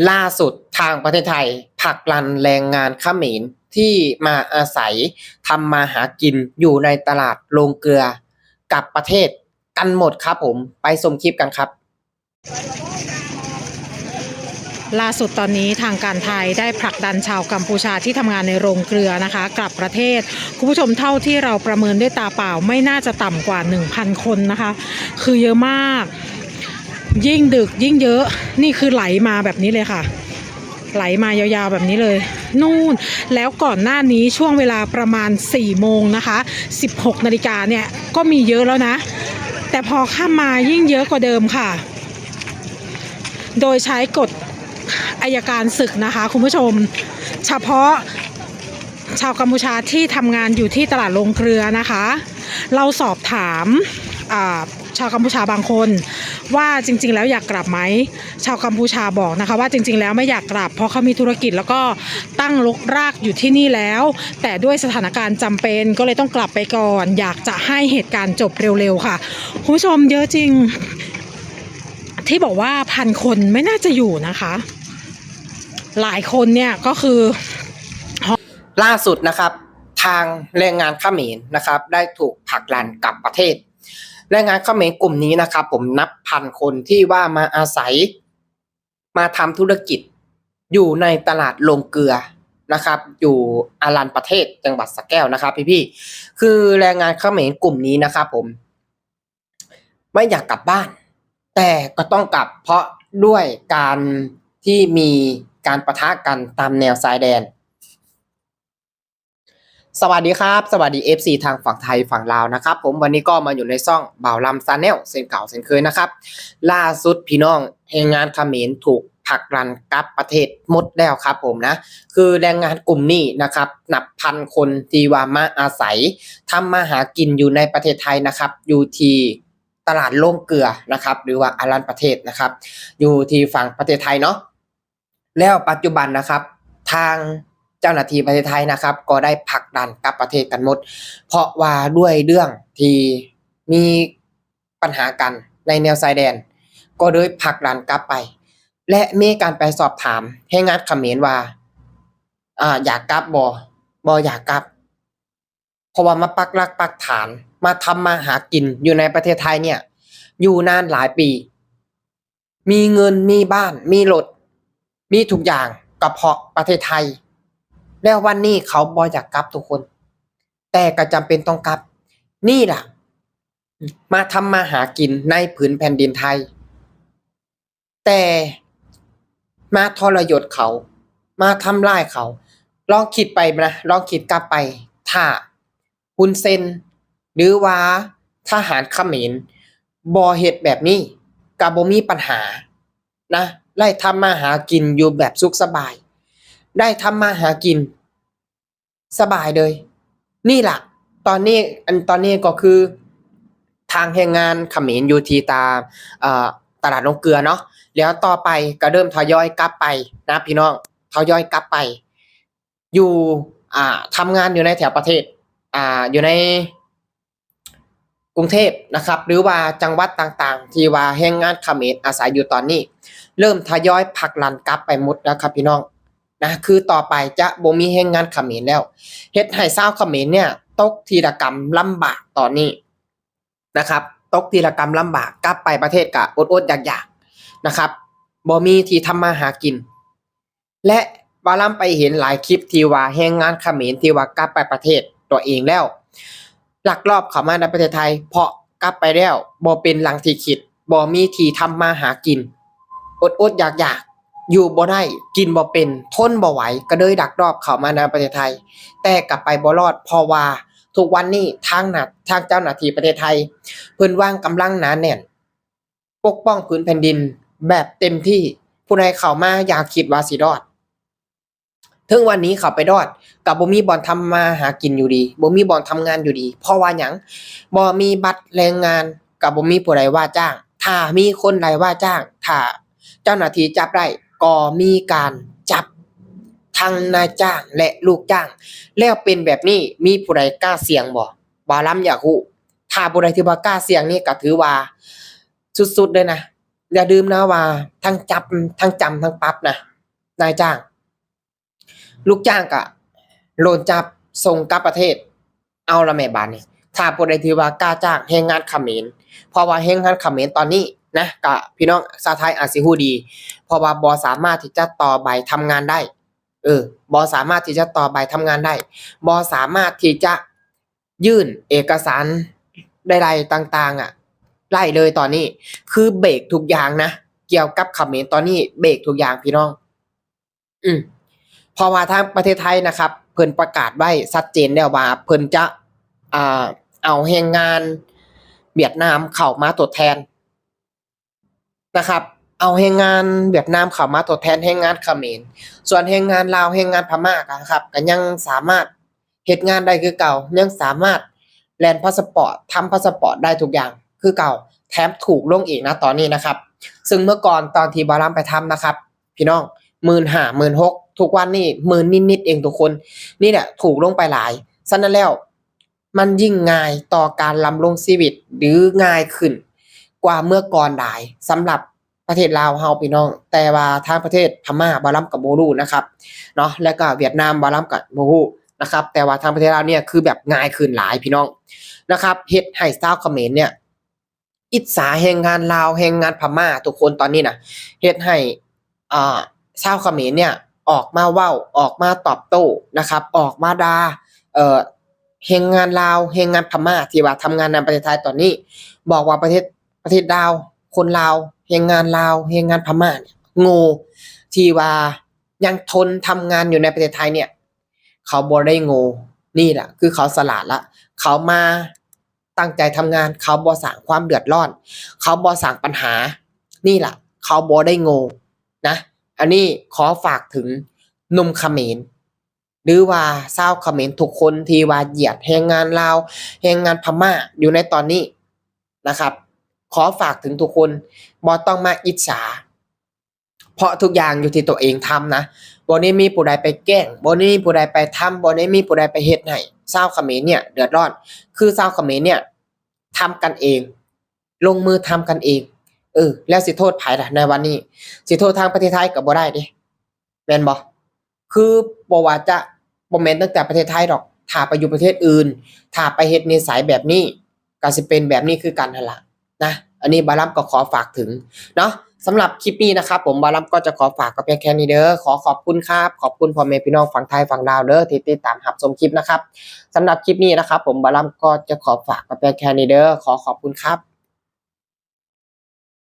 ล่าสุดทางประเทศไทยผลักดันแรงงานเขมรที่มาอาศัยทำมาหากินอยู่ในตลาดโรงเกลือกลับประเทศกันหมดครับผมไปชมคลิปกันครับล่าสุดตอนนี้ทางการไทยได้ผลักดันชาวกัมพูชาที่ทำงานในโรงเกลือนะคะกลับประเทศคุณผู้ชมเท่าที่เราประเมินด้วยตาเปล่าไม่น่าจะต่ำกว่า 1,000 คนนะคะคือเยอะมากยิ่งดึกยิ่งเยอะนี่คือไหลมาแบบนี้เลยค่ะไหลมายาวๆแบบนี้เลยนู่นแล้วก่อนหน้านี้ช่วงเวลาประมาณ4 โมงนะคะ16 นาฬิกาเนี่ยก็มีเยอะแล้วนะแต่พอข้ามมายิ่งเยอะกว่าเดิมค่ะโดยใช้กฎอัยการศึกนะคะคุณผู้ชมเฉพาะชาวกัมพูชาที่ทำงานอยู่ที่ตลาดโรงเกลือนะคะเราสอบถามชาวกัมพูชาบางคนว่าจริงๆแล้วอยากกลับไหมชาวกัมพูชาบอกนะคะว่าจริงๆแล้วไม่อยากกลับเพราะเขามีธุรกิจแล้วก็ตั้งรกรากอยู่ที่นี่แล้วแต่ด้วยสถานการณ์จำเป็นก็เลยต้องกลับไปก่อนอยากจะให้เหตุการณ์จบเร็วๆค่ะคุณผู้ชมเยอะจริงที่บอกว่า1,000 คนไม่น่าจะอยู่นะคะหลายคนเนี่ยก็คือล่าสุดนะครับทางแรงงานเขมรนะครับได้ถูกผลักดันกลับประเทศแรงงานเขมรกลุ่มนี้นะครับผมนับพันคนที่ว่ามาอาศัยมาทำธุรกิจอยู่ในตลาดโรงเกลือนะครับอยู่อารันประเทศจังหวัดสระแก้วนะครับพี่ๆคือแรงงานเขมรกลุ่มนี้นะครับผมไม่อยากกลับบ้านแต่ก็ต้องกลับเพราะด้วยการที่มีการปะทะกันตามแนวชายแดนสวัสดีครับสวัสดี FC ทางฝั่งไทยฝั่งลาวนะครับผมวันนี้ก็มาอยู่ในช่องบ่าวลำซาแนลเส้นเก่าเส้นเคยนะครับล่าสุดพี่น้องแรงงานเขมรถูกผลักดันกลับประเทศหมดแล้วครับผมนะคือแรงงานกลุ่มนี้นะครับนับพันคนที่ว่ามาอาศัยทำมาหากินอยู่ในประเทศไทยนะครับอยู่ที่ตลาดโรงเกลือนะครับหรือว่าอารันประเทศนะครับอยู่ที่ฝั่งประเทศไทยเนาะแล้วปัจจุบันนะครับทางเจ้าหน้าที่ประเทศไทยนะครับก็ได้ผลักดันกลับประเทศกันหมดเพราะว่าด้วยเรื่องที่มีปัญหากันในแนวชายแดนก็เลยผลักดันกลับไปและมีการไปสอบถามให้งานเขมรว่าอยากกลับบ่อยากกลับเพราะว่ามาปักหลักปักฐานมาทำมาหากินอยู่ในประเทศไทยเนี่ยอยู่นานหลายปีมีเงินมีบ้านมีรถมีทุกอย่างก็เพราะประเทศไทยแล้ววันนี้เขาบ่อยากกลับทุกคนแต่ก็จำเป็นต้องกลับนี่ล่ะมาทำมาหากินในผืนแผ่นดินไทยแต่มาทรยศเขามาทำร้ายเขาลองคิดไปนะลองคิดกลับไปถ้าฮุนเซนหรือว่าทหารเขมรบ่เฮ็ดแบบนี้ก็บ่มีปัญหานะได้ทำมาหากินอยู่แบบสุขสบายได้ทำมาหากินสบายเลยนี่ล่ะตอนนี้ก็คือทางแรงงานเขมรอยู่ที่ตลาดโรงเกลือเนาะแล้วต่อไปก็เริ่มทยอยกลับไปนะพี่น้องทยอยกลับไปอยู่ทำงานอยู่ในแถวประเทศอยู่ในกรุงเทพนะครับหรือว่าจังหวัดต่างๆที่ว่าแรงงานเขมรอาศัยอยู่ตอนนี้เริ่มทยอยผลักดันกลับไปหมดแล้วครับพี่น้องนะคือต่อไปจะบ่มีแรงงานเขมรแล้วเฮ็ดให้ชาวเขมรเนี่ยตกทีละกรรมลำบากตอนนี้นะครับตกทีละกรรมลำบากกลับไปประเทศก็อดๆอยากๆนะครับบ่มีที่ทำมาหากินและบ่าวลำไปเห็นหลายคลิปที่ว่าแรงงานเขมรที่ว่ากลับไปประเทศตัวเองแล้วลักลอบเข้ามาในประเทศไทยเพราะกลับไปแล้วบ่เป็นหลังที่คิดบ่มีที่ทำมาหากินอดๆอยากๆอยู่บ่ได้กินบ่เป็นทนบ่ไหวก็เลยลักลอบเข้ามาในประเทศไทยแต่กลับไปบ่รอดเพราะว่าทุกวันนี้ทางเจ้าหน้าที่ประเทศไทยเพิ่นวางกำลังหนาแน่นปกป้องผืนแผ่นดินแบบเต็มที่ผู้ใดเข้ามาอย่าคิดว่าสิรอดถึงวันนี้เขาไปรอดก็บ่มีบ่อนทำมาหากินอยู่ดีบ่มีบ่อนทำงานอยู่ดีเพราะว่าหยังบ่มีบัตรแรงงานก็บ่มีผู้ใดว่าจ้างถ้ามีคนใดว่าจ้างถ้าเจ้าหน้าที่จับได้ก็มีการจับทั้งนายจ้างและลูกจ้างแล้วเป็นแบบนี้มีผู้ใดกล้าเสี่ยงบ่าวลำอยากรู้ถ้าผู้ใดที่บ่กล้าเสี่ยงนี่ก็ถือว่าสุดๆเลยนะ อย่าลืมนะว่าทั้งจับทั้งจำทั้งปรับนะนายจ้างลูกจ้างก็โดนจับส่งกลับประเทศเอาละแม่บาดนี้ถ้าผู้ใดที่ว่ากล้าจ้างแรงงานเขมรเพราะว่าแรงงานเขมรตอนนี้นะก็พี่น้องชาวไทยอาจสิฮู้ดีเพราะว่าบ่สามารถที่จะต่อใบทำงานได้บ่สามารถที่จะต่อใบทำงานได้บ่สามารถที่จะยื่นเอกสารใดๆต่างๆไล่เลยตอนนี้คือเบรกทุกอย่างนะเกี่ยวกับเขมรตอนนี้เบรกทุกอย่างพี่น้องอืมเพราะว่าทางประเทศไทยนะครับเพิ่นประกาศไว้ชัดเจนแล้วว่าเพิ่นจะอ่าเอาแรงงานเวียดนามเข้ามาทดแทนนะครับเอาแรงงานเวียดนามเข้ามาทดแทนแรงงานเขมรส่วนแรงงานลาวแรงงานพม่าก็ครับก็ยังสามารถเฮ็ดงานได้คือเก่ายังสามารถแล่นพาสปอร์ตทำพาสปอร์ตได้ทุกอย่างคือเก่าแถมถูกลงอีกนะตอนนี้นะครับซึ่งเมื่อก่อนตอนที่บ่าวลํไปทำนะครับพี่น้อง 15,000 16,000ทุกวันนี้หมื่นนิดๆเองทุกคนนี่แหละถูกลงไปหลายฉะนั้นแล้วมันยิ่งง่ายต่อการดำรงชีวิตหรือง่ายขึ้นกว่าเมื่อก่อนหลายสำหรับประเทศลาวเฮาพี่น้องแต่ว่าทางประเทศพม่าบ่ล้ำก็บ่รู้นะครับเนาะแล้วก็เวียดนามบ่ล้ำก็บ่รู้นะครับแต่ว่าทางประเทศลาวเนี่ยคือแบบง่ายขึ้นหลายพี่น้องนะครับเฮ็ดให้ชาวเขมรเนี่ยอิจฉาแรงงานลาวแรงงานพม่าทุกคนตอนนี้น่ะเฮ็ดให้อ่า ชาวเขมรเนี่ยออกมาเว้าออกมาตอบโต้นะครับออกมาด่าเอ่อแรงงานลาวแรงงานพม่าที่ว่าทำงานในประเทศไทยตอนนี้บอกว่าประเทศลาวคนลาวแรงงานลาวแรงงานพม่าเนี่ยโง่ที่ว่ายังทนทำงานอยู่ในประเทศไทยเนี่ยเขาบ่ได้โง่นี่แหละคือเขาฉลาดละเขามาตั้งใจทำงานเขาบ่สร้างความเดือดร้อนเขาบ่สร้างปัญหานี่แหละเขาบ่ได้โง่นะ อันนี้ขอฝากถึงหนุ่มเขมรหรือว่าชาวเขมรทุกคนที่ว่าเหยียดแรงงานลาวแรงงานพม่าอยู่ในตอนนี้นะครับขอฝากถึงทุกคนบ่ต้องมาอิจฉาเพราะทุกอย่างอยู่ที่ตัวเองทำนะบ่ได้มีผู้ใดไปแกล้งบ่ได้มีผู้ใดไปทำบ่ได้มีผู้ใดไปเฮ็ดให้ชาวเขมรเนี่ยเดือดร้อนคือชาวเขมรเนี่ยทำกันเองลงมือทำกันเองแล้วสิโทษไผล่ะในวันนี้สิโทษทางประเทศไทยก็บ่ได้เดะแม่นบ่คือบ่ว่าจะบ่แม่นตั้งแต่ประเทศไทยดอกถ้าไปอยู่ประเทศอื่นถ้าไปเฮ็ดนิสัยแบบนี้ก็สิเป็นแบบนี้คือกันนั่นล่ะนะอันนี้บาลัมก็ขอฝากถึงเนาะสำหรับคลิปนี้นะครับผมบาลัมก็จะขอฝากก็เพียงแค่นี้เด้อขอขอบคุณครับขอบคุณพ่อแม่พี่น้องฝั่งไทยฝั่งลาวเด้อที่ติดตามรับชมคลิปนะครับสำหรับคลิปนี้นะครับผมบาลัมก็จะขอฝากก็เพียงแค่นี้เด้อขอขอบคุณครับ